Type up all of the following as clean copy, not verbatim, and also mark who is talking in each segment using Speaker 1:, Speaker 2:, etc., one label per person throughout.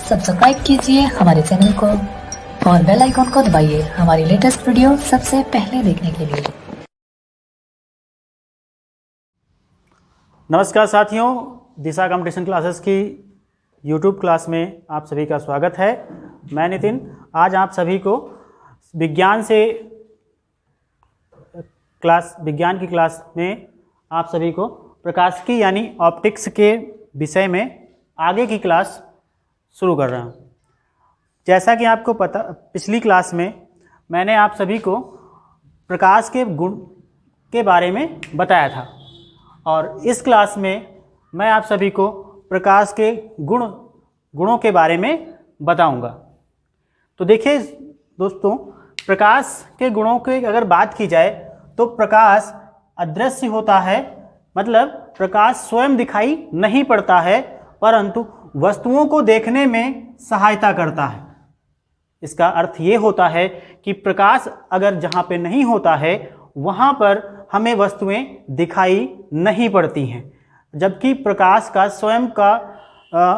Speaker 1: Subscribe कीजिए हमारे channel को और बेल आइकॉन को दबाइए हमारी लेटेस्ट वीडियो सबसे पहले देखने के लिए।
Speaker 2: नमस्कार साथियों, दिशा कंपटीशन क्लासेस की यूट्यूब क्लास में आप सभी का स्वागत है। मैं नितिन आज आप सभी को विज्ञान की क्लास में आप सभी को प्रकाशिकी यानी ऑप्टिक्स के विषय में आगे की क्लास शुरू कर रहा हूँ। जैसा कि आपको पता, पिछली क्लास में मैंने आप सभी को प्रकाश के गुण के बारे में बताया था और इस क्लास में मैं आप सभी को प्रकाश के गुणों के बारे में बताऊंगा। तो देखिए दोस्तों, प्रकाश के गुणों की अगर बात की जाए तो प्रकाश अदृश्य होता है, मतलब प्रकाश स्वयं दिखाई नहीं पड़ता है परंतु वस्तुओं को देखने में सहायता करता है। इसका अर्थ ये होता है कि प्रकाश अगर जहाँ पे नहीं होता है वहाँ पर हमें वस्तुएं दिखाई नहीं पड़ती हैं, जबकि प्रकाश का स्वयं का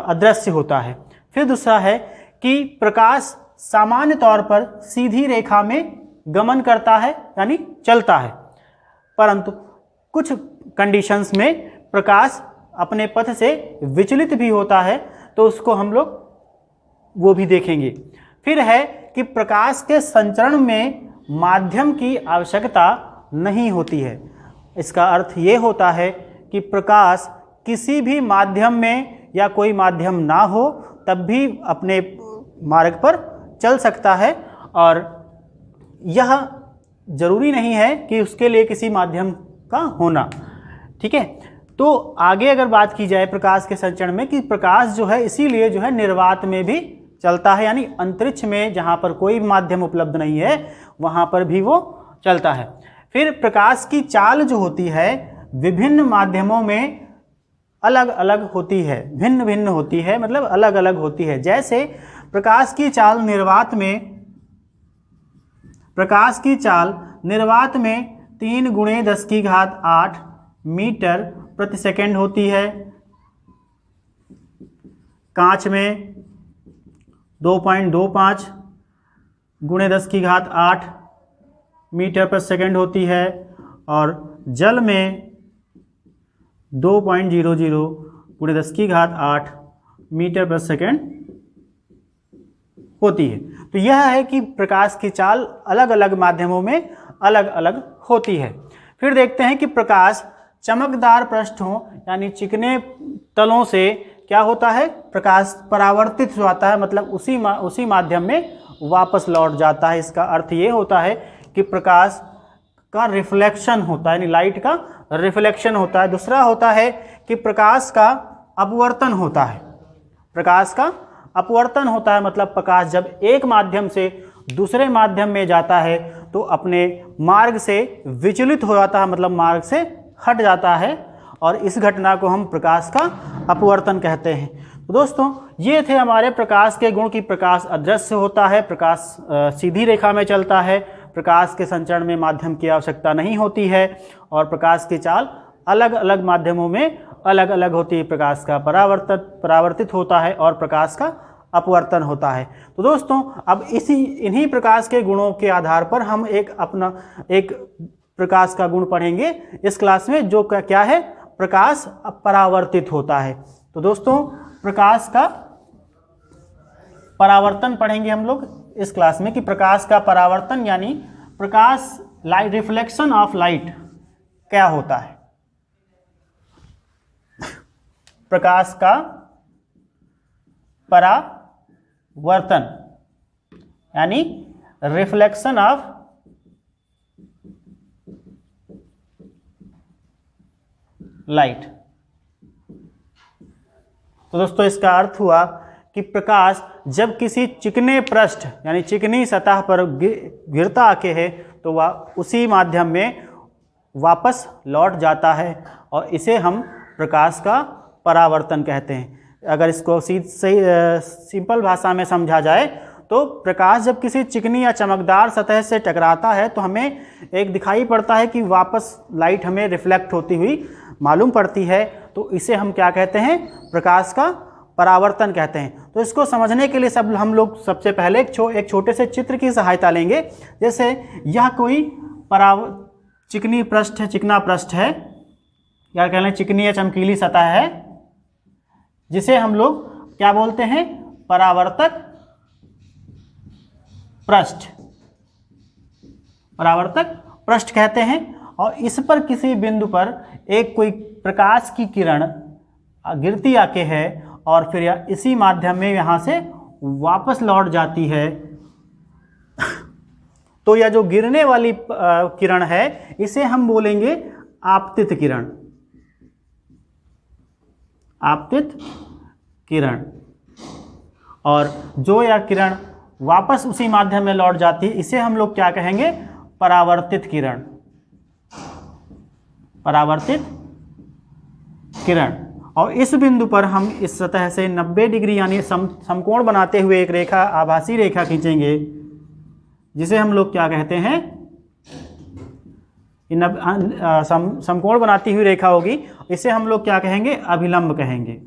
Speaker 2: अदृश्य होता है। फिर दूसरा है कि प्रकाश सामान्य तौर पर सीधी रेखा में गमन करता है यानी चलता है, परंतु कुछ कंडीशंस में प्रकाश अपने पथ से विचलित भी होता है, तो उसको हम लोग वो भी देखेंगे। फिर है कि प्रकाश के संचरण में माध्यम की आवश्यकता नहीं होती है। इसका अर्थ ये होता है कि प्रकाश किसी भी माध्यम में या कोई माध्यम ना हो तब भी अपने मार्ग पर चल सकता है और यह जरूरी नहीं है कि उसके लिए किसी माध्यम का होना। ठीक है, तो आगे अगर बात की जाए प्रकाश के संचरण में कि प्रकाश जो है इसीलिए जो है निर्वात में भी चलता है, यानी अंतरिक्ष में जहाँ पर कोई माध्यम उपलब्ध नहीं है वहाँ पर भी वो चलता है। फिर प्रकाश की चाल जो होती है विभिन्न माध्यमों में अलग अलग होती है, भिन्न भिन्न होती है, मतलब अलग अलग होती है। जैसे प्रकाश की चाल निर्वात में 3×10⁸ मीटर प्रति सेकंड होती है। कांच में 2.25 ×10⁸ मीटर प्रति सेकंड होती है और जल में 2.00 ×10⁸ मीटर प्रति सेकंड होती है। तो यह है कि प्रकाश की चाल अलग अलग माध्यमों में अलग अलग होती है। फिर देखते हैं कि प्रकाश चमकदार पृष्ठों यानी चिकने तलों से क्या होता है, प्रकाश परावर्तित हो जाता है, मतलब उसी माध्यम में वापस लौट जाता है। इसका अर्थ ये होता है कि प्रकाश का रिफ्लेक्शन होता है, यानी लाइट का रिफ्लेक्शन होता है। दूसरा होता है कि प्रकाश का अपवर्तन होता है। प्रकाश का अपवर्तन होता है मतलब प्रकाश जब एक माध्यम से दूसरे माध्यम में जाता है तो अपने मार्ग से विचलित हो जाता है, मतलब मार्ग से हट जाता है और इस घटना को हम प्रकाश का अपवर्तन कहते हैं। तो दोस्तों ये थे हमारे प्रकाश के गुण की प्रकाश अदृश्य होता है, प्रकाश सीधी रेखा में चलता है, प्रकाश के संचरण में माध्यम की आवश्यकता नहीं होती है और प्रकाश की चाल अलग अलग माध्यमों में अलग अलग होती है। प्रकाश का परावर्तित होता है और प्रकाश का अपवर्तन होता है। तो दोस्तों अब इन्हीं प्रकाश के गुणों के आधार पर हम एक प्रकाश का गुण पढ़ेंगे इस क्लास में, जो क्या है, प्रकाश परावर्तित होता है। तो दोस्तों प्रकाश का परावर्तन पढ़ेंगे हम लोग इस क्लास में कि प्रकाश का परावर्तन यानी रिफ्लेक्शन ऑफ लाइट क्या होता है। प्रकाश का परावर्तन यानी रिफ्लेक्शन ऑफ लाइट। तो दोस्तों इसका अर्थ हुआ कि प्रकाश जब किसी चिकने पृष्ठ यानी चिकनी सतह पर गिरता आके है तो वह उसी माध्यम में वापस लौट जाता है और इसे हम प्रकाश का परावर्तन कहते हैं। अगर इसको सिंपल भाषा में समझा जाए तो प्रकाश जब किसी चिकनी या चमकदार सतह से टकराता है तो हमें एक दिखाई पड़ता है कि वापस लाइट हमें रिफ्लेक्ट होती हुई मालूम पड़ती है, तो इसे हम क्या कहते हैं, प्रकाश का परावर्तन कहते हैं। तो इसको समझने के लिए सब हम लोग सबसे पहले एक छोटे से चित्र की सहायता लेंगे। जैसे यह कोई चिकना पृष्ठ है, या कह लें चिकनी या चमकीली सतह है, जिसे हम लोग क्या बोलते हैं, परावर्तक पृष्ठ, परावर्तक पृष्ठ कहते हैं। और इस पर किसी बिंदु पर एक कोई प्रकाश की किरण गिरती आके है और फिर यह इसी माध्यम में यहाँ से वापस लौट जाती है। तो यह जो गिरने वाली किरण है इसे हम बोलेंगे आपतित किरण, आपतित किरण। और जो यह किरण वापस उसी माध्यम में लौट जाती है इसे हम लोग क्या कहेंगे, परावर्तित किरण, परावर्तित किरण। और इस बिंदु पर हम इस सतह से 90 डिग्री यानी समकोण बनाते हुए एक रेखा, आभासी रेखा खींचेंगे, जिसे हम लोग क्या कहते हैं, समकोण बनाती हुई रेखा होगी, इसे हम लोग क्या कहेंगे, अभिलंब कहेंगे।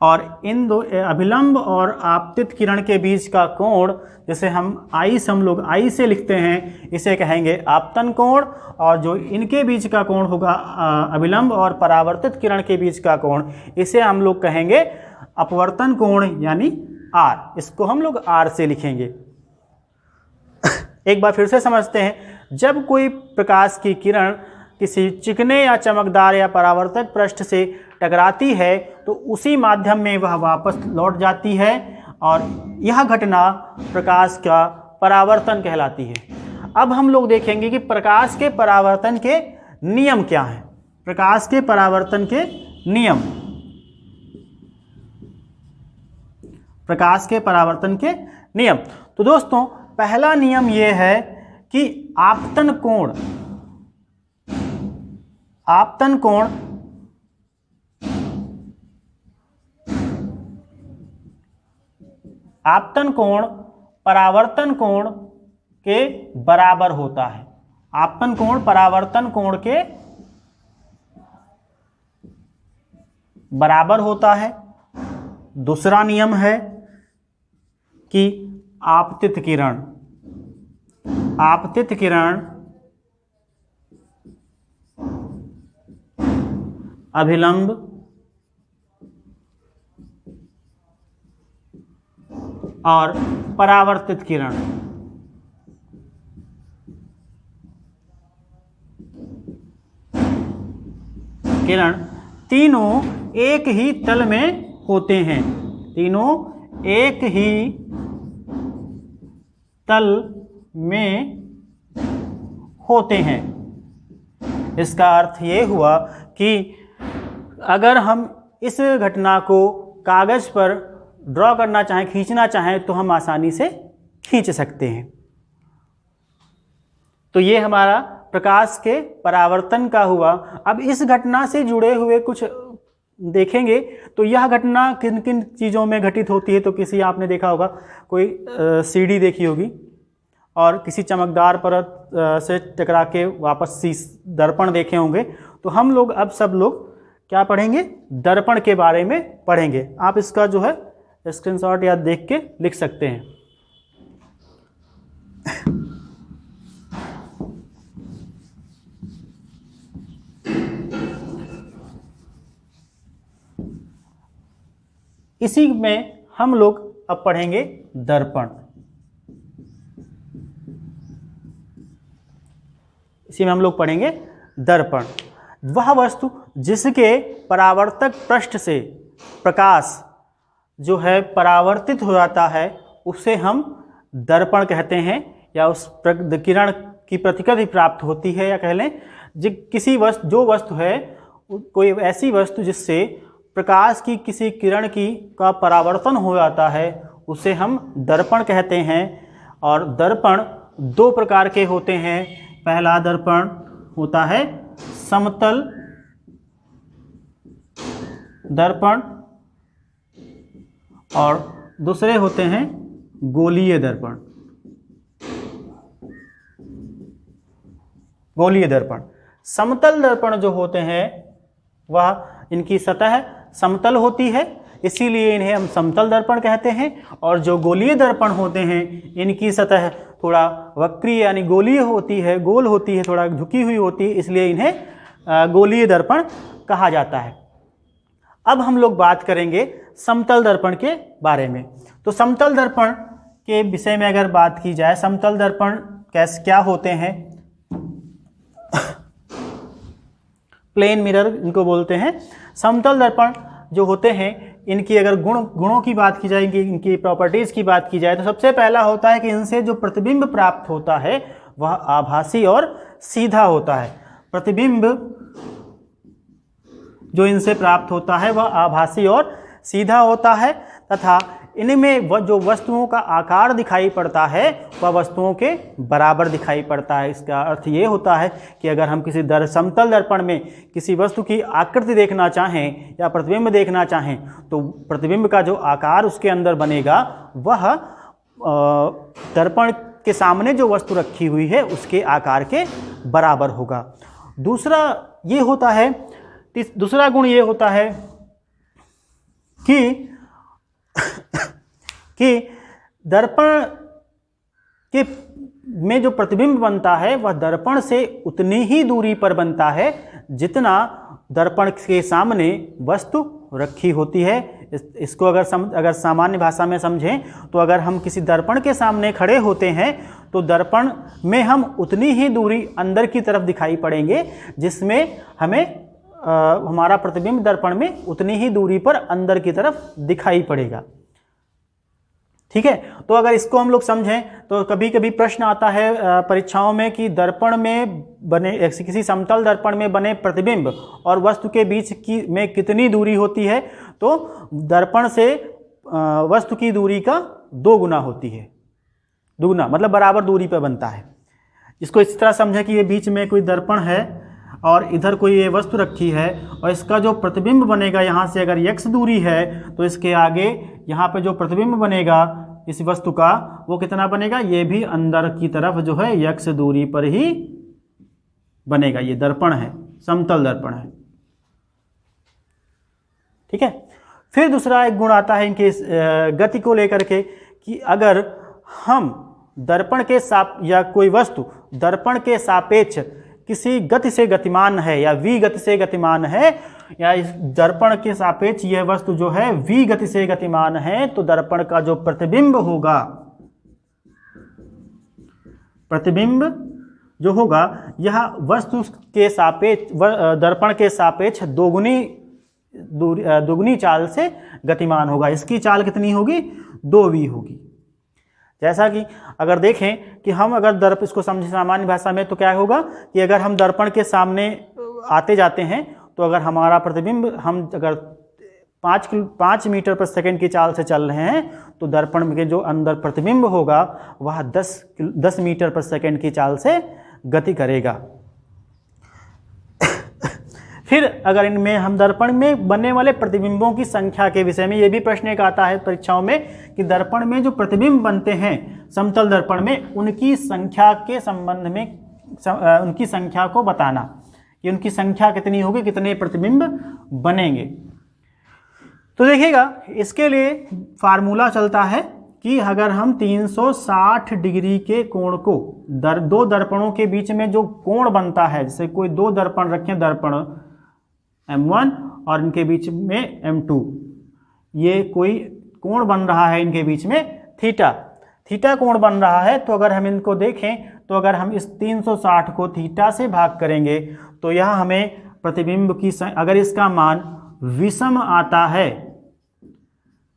Speaker 2: और इन दो अभिलंब और आपतित किरण के बीच का कोण, जैसे हम लोग आई से लिखते हैं, इसे कहेंगे आपतन कोण। और जो इनके बीच का कोण होगा अभिलंब और परावर्तित किरण के बीच का कोण, इसे हम लोग कहेंगे अपवर्तन कोण यानी आर। इसको हम लोग आर से लिखेंगे। एक बार फिर से समझते हैं। जब कोई प्रकाश की किरण किसी चिकने या चमकदार या परावर्तक पृष्ठ से टकराती है तो उसी माध्यम में वह वापस लौट जाती है, और यह घटना प्रकाश का परावर्तन कहलाती है। अब हम लोग देखेंगे कि प्रकाश के परावर्तन के नियम क्या हैं। प्रकाश के परावर्तन के नियम, प्रकाश के परावर्तन के नियम। तो दोस्तों पहला नियम यह है कि आपतन कोण, आपतन कोण आपतन कोण परावर्तन कोण के बराबर होता है। आपतन कोण परावर्तन कोण के बराबर होता है। दूसरा नियम है कि आपतित किरण, आपतित किरण अभिलंब और परावर्तित किरण तीनों एक ही तल में होते हैं, तीनों एक ही तल में होते हैं। इसका अर्थ ये हुआ कि अगर हम इस घटना को कागज पर ड्रॉ करना चाहें, खींचना चाहें, तो हम आसानी से खींच सकते हैं। तो ये हमारा प्रकाश के परावर्तन का हुआ। अब इस घटना से जुड़े हुए कुछ देखेंगे। तो यह घटना किन किन चीज़ों में घटित होती है। तो किसी आपने देखा होगा, कोई सीढ़ी देखी होगी और किसी चमकदार परत से टकरा के वापस दर्पण देखे होंगे। तो हम लोग अब सब लोग क्या पढ़ेंगे, दर्पण के बारे में पढ़ेंगे। आप इसका जो है स्क्रीनशॉट या देख के लिख सकते हैं। इसी में हम लोग अब पढ़ेंगे दर्पण। इसी में हम लोग पढ़ेंगे दर्पण। वह वस्तु जिसके परावर्तक पृष्ठ से प्रकाश जो है परावर्तित हो जाता है उसे हम दर्पण कहते हैं, या उस किरण की प्रतिकृति प्राप्त होती है, या कह लें किसी वस्तु, जो वस्तु है कोई ऐसी वस्तु जिससे प्रकाश की किसी किरण का परावर्तन हो जाता है उसे हम दर्पण कहते हैं। और दर्पण दो प्रकार के होते हैं। पहला दर्पण होता है समतल दर्पण और दूसरे होते हैं गोलीय दर्पण। गोलीय दर्पण, समतल दर्पण जो होते हैं वह इनकी सतह समतल होती है, इसीलिए इन्हें हम समतल दर्पण कहते हैं। और जो गोलीय दर्पण होते हैं इनकी सतह थोड़ा वक्रीय यानी गोलीय होती है, गोल होती है, थोड़ा झुकी हुई होती है, इसलिए इन्हें गोलीय दर्पण कहा जाता है। अब हम लोग बात करेंगे समतल दर्पण के बारे में। तो समतल दर्पण के विषय में अगर बात की जाए, समतल दर्पण क्या होते हैं? प्लेन मिरर इनको बोलते हैं। समतल दर्पण जो होते हैं इनकी अगर गुणों की बात की जाए, इनकी प्रॉपर्टीज़ की बात की जाए, तो सबसे पहला होता है कि इनसे जो प्रतिबिंब प्राप्त होता है वह आभासी और सीधा होता है। प्रतिबिंब जो इनसे प्राप्त होता है वह आभासी और सीधा होता है, तथा इनमें वह जो वस्तुओं का आकार दिखाई पड़ता है वह वस्तुओं के बराबर दिखाई पड़ता है। इसका अर्थ ये होता है कि अगर हम किसी समतल दर्पण में किसी वस्तु की आकृति देखना चाहें या प्रतिबिंब देखना चाहें तो प्रतिबिंब का जो आकार उसके अंदर बनेगा वह दर्पण के सामने जो वस्तु रखी हुई है उसके आकार के बराबर होगा। दूसरा गुण ये होता है कि दर्पण के में जो प्रतिबिंब बनता है वह दर्पण से उतनी ही दूरी पर बनता है जितना दर्पण के सामने वस्तु रखी होती है। इसको अगर सामान्य भाषा में समझें तो अगर हम किसी दर्पण के सामने खड़े होते हैं तो दर्पण में हम उतनी ही दूरी अंदर की तरफ दिखाई पड़ेंगे जिसमें हमें हमारा प्रतिबिंब दर्पण में उतनी ही दूरी पर अंदर की तरफ दिखाई पड़ेगा। ठीक है, तो अगर इसको हम लोग समझें तो कभी कभी प्रश्न आता है परीक्षाओं में कि दर्पण में बने किसी समतल दर्पण में बने प्रतिबिंब और वस्तु के बीच में कितनी दूरी होती है, तो दर्पण से वस्तु की दूरी का 2 गुना होती है। दुगुना मतलब बराबर दूरी पर बनता है। इसको इस तरह समझें कि ये बीच में कोई दर्पण है और इधर कोई ये वस्तु रखी है और इसका जो प्रतिबिंब बनेगा यहाँ से अगर x दूरी है तो इसके आगे यहाँ पे जो प्रतिबिंब बनेगा इस वस्तु का वो कितना बनेगा, ये भी अंदर की तरफ जो है x दूरी पर ही बनेगा। ये दर्पण है, समतल दर्पण है। ठीक है, फिर दूसरा एक गुण आता है इनके गति को लेकर के कि अगर हम दर्पण के या कोई वस्तु दर्पण के सापेक्ष किसी गति से गतिमान है या v गति से गतिमान है या इस दर्पण के सापेक्ष यह वस्तु जो है v गति से गतिमान है तो दर्पण का जो प्रतिबिंब होगा, प्रतिबिंब जो होगा यह वस्तु के सापेक्ष दर्पण के सापेक्ष दोगुनी चाल से गतिमान होगा। इसकी चाल कितनी होगी, 2v होगी। जैसा कि अगर देखें कि हम अगर इसको समझे सामान्य भाषा में तो क्या होगा कि अगर हम दर्पण के सामने आते जाते हैं तो अगर हमारा प्रतिबिंब हम अगर 5 मीटर पर सेकंड की चाल से चल रहे हैं तो दर्पण के जो अंदर प्रतिबिंब होगा वह 10 मीटर पर सेकंड की चाल से गति करेगा। फिर अगर इनमें हम दर्पण में बनने वाले प्रतिबिंबों की संख्या के विषय में, ये भी प्रश्न एक आता है परीक्षाओं में कि दर्पण में जो प्रतिबिंब बनते हैं समतल दर्पण में उनकी संख्या के संबंध में उनकी संख्या को बताना कि उनकी संख्या कितनी होगी, कितने प्रतिबिंब बनेंगे। तो देखिएगा इसके लिए फार्मूला चलता है कि अगर हम 360 डिग्री के कोण को दो दर्पणों के बीच में जो कोण बनता है, जैसे कोई 2 दर्पण रखें, दर्पण M1 और इनके बीच में M2, ये कोई कोण बन रहा है इनके बीच में थीटा कोण बन रहा है। तो अगर हम इनको देखें तो अगर हम इस 360 को थीटा से भाग करेंगे तो यह हमें प्रतिबिंब की अगर इसका मान विषम आता है,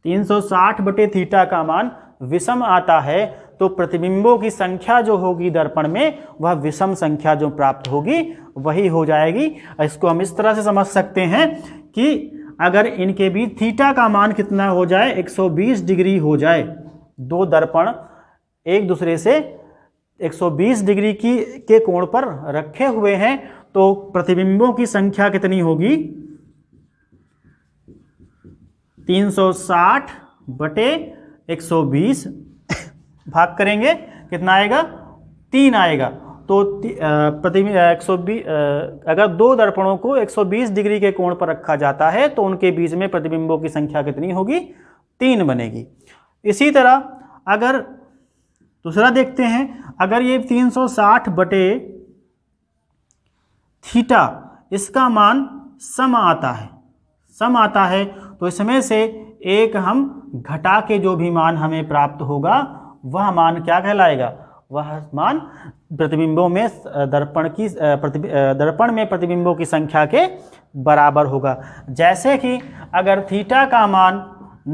Speaker 2: 360 बटे थीटा का मान विषम आता है तो प्रतिबिंबों की संख्या जो होगी दर्पण में वह विषम संख्या जो प्राप्त होगी वही हो जाएगी। इसको हम इस तरह से समझ सकते हैं कि अगर इनके बीच थीटा का मान कितना हो जाए, 120 डिग्री हो जाए, 2 दर्पण एक दूसरे से 120 डिग्री के कोण पर रखे हुए हैं तो प्रतिबिंबों की संख्या कितनी होगी, 360 बटे 120 भाग करेंगे कितना आएगा, 3 आएगा। तो अगर दो दर्पणों को 120 डिग्री के कोण पर रखा जाता है तो उनके बीच में प्रतिबिंबों की संख्या कितनी होगी? 3 बनेगी। इसी तरह अगर दूसरा देखते हैं, अगर ये 360 बटे थीटा इसका मान सम आता है तो इसमें से एक हम घटा के जो भी मान हमें प्राप्त होगा वह मान क्या कहलाएगा? वह मान प्रतिबिंबों में दर्पण में प्रतिबिंबों की संख्या के बराबर होगा। जैसे कि अगर थीटा का मान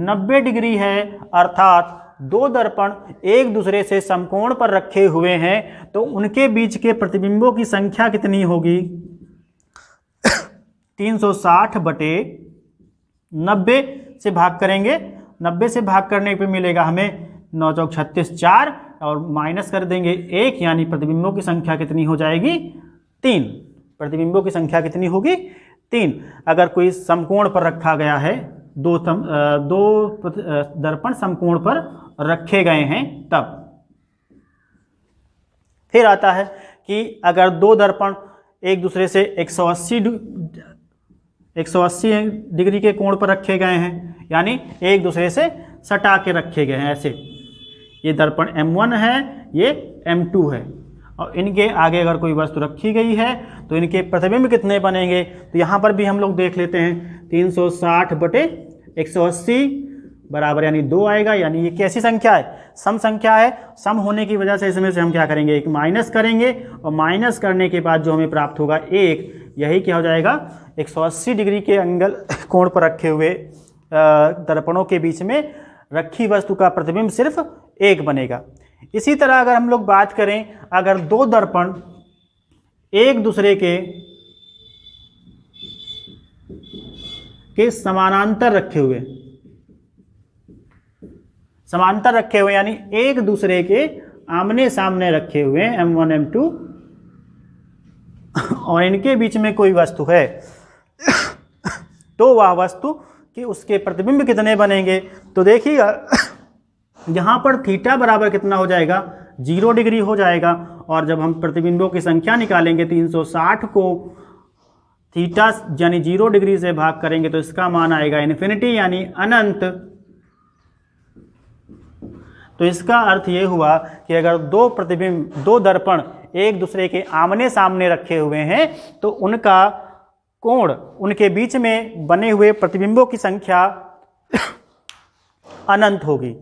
Speaker 2: 90 डिग्री है अर्थात दो दर्पण एक दूसरे से समकोण पर रखे हुए हैं तो उनके बीच के प्रतिबिंबों की संख्या कितनी होगी? 360 बटे 90 से भाग करेंगे, 90 से भाग करने पे मिलेगा हमें 9 चौक 36 4 और माइनस कर देंगे 1, यानी प्रतिबिंबों की संख्या कितनी हो जाएगी? 3। प्रतिबिंबों की संख्या कितनी होगी? 3। अगर कोई समकोण पर रखा गया है, दो दर्पण समकोण पर रखे गए हैं तब। फिर आता है कि अगर दो दर्पण एक दूसरे से 180 डिग्री के कोण पर रखे गए हैं, यानी एक दूसरे से सटा के रखे गए हैं। ऐसे ये दर्पण M1 है, ये M2 है और इनके आगे अगर कोई वस्तु रखी गई है तो इनके प्रतिबिंब कितने बनेंगे? तो यहाँ पर भी हम लोग देख लेते हैं 360 बटे 180 बराबर यानी 2 आएगा, यानी ये कैसी संख्या है? सम संख्या है। सम होने की वजह से इसमें से हम क्या करेंगे? एक माइनस करेंगे और माइनस करने के बाद जो हमें प्राप्त होगा 1, यही क्या हो जाएगा? 180 डिग्री के एंगल कोण पर रखे हुए दर्पणों के बीच में रखी वस्तु का प्रतिबिंब सिर्फ 1 बनेगा। इसी तरह अगर हम लोग बात करें, अगर दो दर्पण एक दूसरे के समानांतर रखे हुए यानी एक दूसरे के आमने सामने रखे हुए M1 M2 और इनके बीच में कोई वस्तु है तो वह वस्तु कि उसके प्रतिबिंब कितने बनेंगे? तो देखिएगा यहाँ पर थीटा बराबर कितना हो जाएगा? 0 डिग्री हो जाएगा। और जब हम प्रतिबिंबों की संख्या निकालेंगे 360 को थीटा यानी 0 डिग्री से भाग करेंगे तो इसका मान आएगा इन्फिनिटी यानी अनंत। तो इसका अर्थ ये हुआ कि अगर दो दर्पण एक दूसरे के आमने सामने रखे हुए हैं तो उनका कोण, उनके बीच में बने हुए प्रतिबिंबों की संख्या अनंत होगी।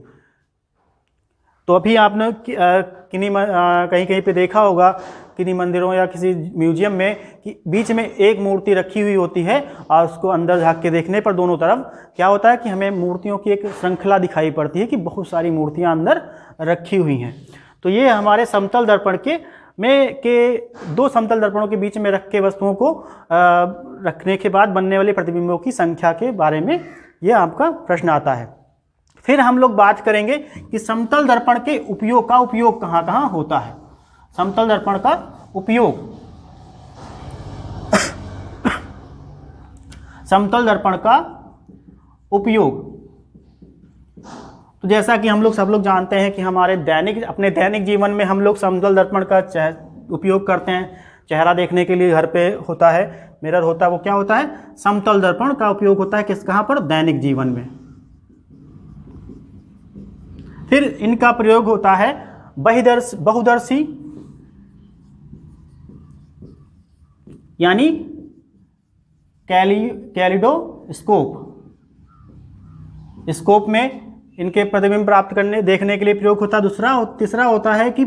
Speaker 2: तो अभी आपने कहीं कहीं पे देखा होगा किन्हीं मंदिरों या किसी म्यूजियम में कि बीच में एक मूर्ति रखी हुई होती है और उसको अंदर झांक के देखने पर दोनों तरफ क्या होता है कि हमें मूर्तियों की एक श्रृंखला दिखाई पड़ती है कि बहुत सारी मूर्तियां अंदर रखी हुई हैं। तो ये हमारे समतल दर्पण के दो समतल दर्पणों के बीच में रख के वस्तुओं को रखने के बाद बनने वाले प्रतिबिंबों की संख्या के बारे में ये आपका प्रश्न आता है। फिर हम लोग बात करेंगे कि समतल दर्पण के उपयोग कहाँ कहाँ होता है। समतल दर्पण का उपयोग समतल दर्पण का उपयोग, तो जैसा कि हम लोग सब लोग जानते हैं कि हमारे अपने दैनिक जीवन में हम लोग समतल दर्पण का उपयोग करते हैं। चेहरा देखने के लिए घर पे होता है, मिरर होता है, वो क्या होता है? समतल दर्पण का उपयोग होता है कहाँ पर? दैनिक जीवन में। फिर इनका प्रयोग होता है बहुदर्शी यानी स्कोप में इनके प्रतिबिंब प्राप्त देखने के लिए प्रयोग होता है। तीसरा होता है कि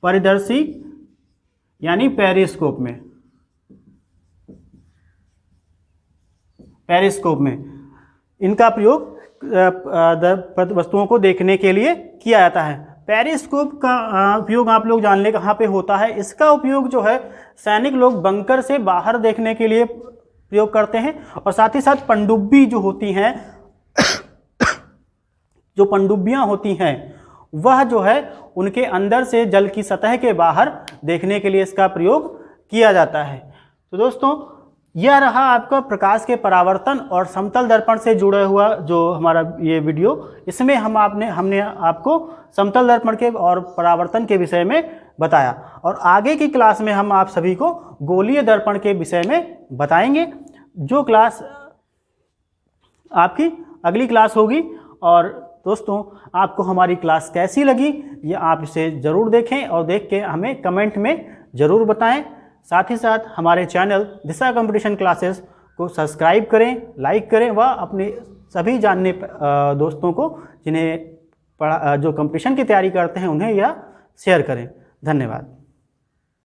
Speaker 2: परिदर्शी यानी पेरिस्कोप में इनका प्रयोग वस्तुओं को देखने के लिए किया जाता है। पेरिस्कोप का उपयोग आप लोग जान ले कहाँ पे होता है। इसका उपयोग जो है सैनिक लोग बंकर से बाहर देखने के लिए प्रयोग करते हैं और साथ ही साथ पनडुब्बी जो होती हैं जो पनडुब्बियां होती हैं वह जो है उनके अंदर से जल की सतह के बाहर देखने के लिए इसका प्रयोग किया जाता है। तो दोस्तों यह रहा आपका प्रकाश के परावर्तन और समतल दर्पण से जुड़ा हुआ जो हमारा ये वीडियो। इसमें हमने आपको समतल दर्पण के और परावर्तन के विषय में बताया, और आगे की क्लास में हम आप सभी को गोलीय दर्पण के विषय में बताएंगे, जो क्लास आपकी अगली क्लास होगी। और दोस्तों, आपको हमारी क्लास कैसी लगी ये आप इसे ज़रूर देखें और देख के हमें कमेंट में ज़रूर बताएं। साथ ही साथ हमारे चैनल दिशा कंपटीशन क्लासेस को सब्सक्राइब करें, लाइक करें व अपने सभी जानने दोस्तों को जिन्हें जो कंपटीशन की तैयारी करते हैं उन्हें यह शेयर करें। धन्यवाद।